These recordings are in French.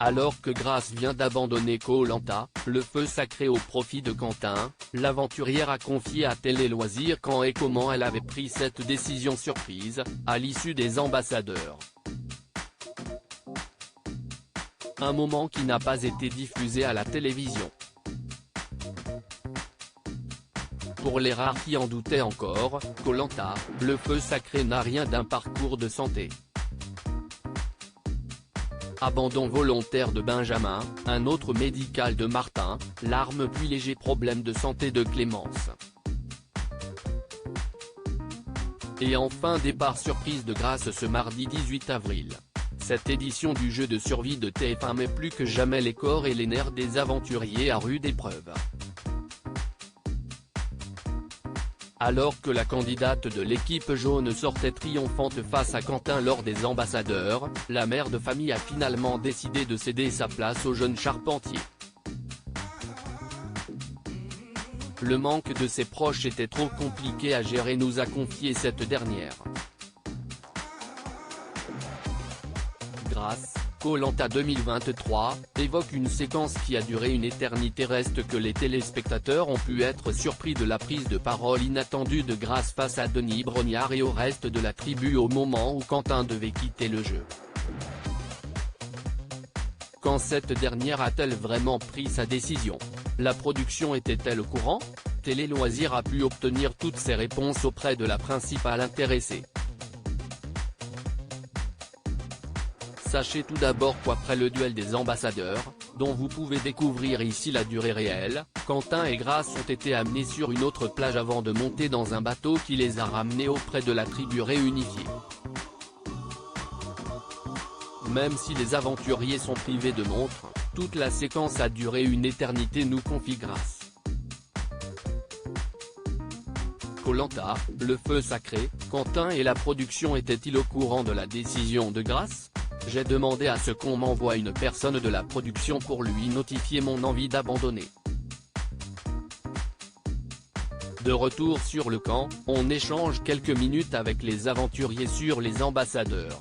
Alors que Grace vient d'abandonner Koh Lanta, le feu sacré au profit de Quentin, l'aventurière a confié à Télé Loisirs quand et comment elle avait pris cette décision surprise, à l'issue des ambassadeurs. Un moment qui n'a pas été diffusé à la télévision. Pour les rares qui en doutaient encore, Koh Lanta, le feu sacré n'a rien d'un parcours de santé. Abandon volontaire de Benjamin, un autre médical de Martin, larmes puis léger problème de santé de Clémence. Et enfin départ surprise de Grace ce mardi 18 avril. Cette édition du jeu de survie de TF1 met plus que jamais les corps et les nerfs des aventuriers à rude épreuve. Alors que la candidate de l'équipe jaune sortait triomphante face à Quentin lors des ambassadeurs, la mère de famille a finalement décidé de céder sa place au jeune charpentier. Le manque de ses proches était trop compliqué à gérer, nous a confié cette dernière. Grace, Koh Lanta 2023, évoque une séquence qui a duré une éternité. Reste que les téléspectateurs ont pu être surpris de la prise de parole inattendue de Grace face à Denis Brognard et au reste de la tribu au moment où Quentin devait quitter le jeu. Quand cette dernière a-t-elle vraiment pris sa décision? La production était-elle au courant? Télé Loisirs a pu obtenir toutes ces réponses auprès de la principale intéressée. Sachez tout d'abord qu'après le duel des ambassadeurs, dont vous pouvez découvrir ici la durée réelle, Quentin et Grace ont été amenés sur une autre plage avant de monter dans un bateau qui les a ramenés auprès de la tribu réunifiée. Même si les aventuriers sont privés de montres, toute la séquence a duré une éternité, nous confie Grace. Koh Lanta, le feu sacré, Quentin et la production étaient-ils au courant de la décision de Grace? J'ai demandé à ce qu'on m'envoie une personne de la production pour lui notifier mon envie d'abandonner. De retour sur le camp, on échange quelques minutes avec les aventuriers sur les ambassadeurs.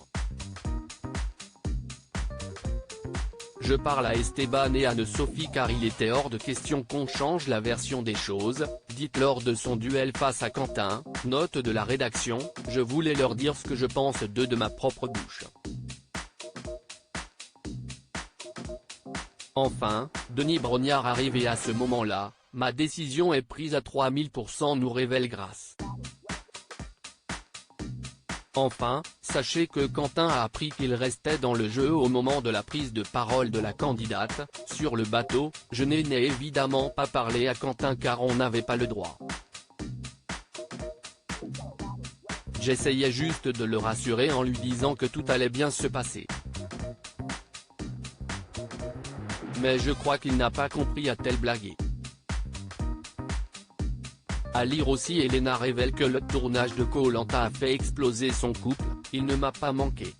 Je parle à Esteban et Anne-Sophie car il était hors de question qu'on change la version des choses, dite lors de son duel face à Quentin. Note de la rédaction, je voulais leur dire ce que je pense d'eux de ma propre bouche. Enfin, Denis Brognard arrive et à ce moment-là, ma décision est prise à 3000%, nous révèle Grace. Enfin, sachez que Quentin a appris qu'il restait dans le jeu au moment de la prise de parole de la candidate. Sur le bateau, je n'ai évidemment pas parlé à Quentin car on n'avait pas le droit. J'essayais juste de le rassurer en lui disant que tout allait bien se passer. Mais je crois qu'il n'a pas compris, a-t-elle blagué. À lire aussi, Elena révèle que le tournage de Koh Lanta a fait exploser son couple, il ne m'a pas manqué.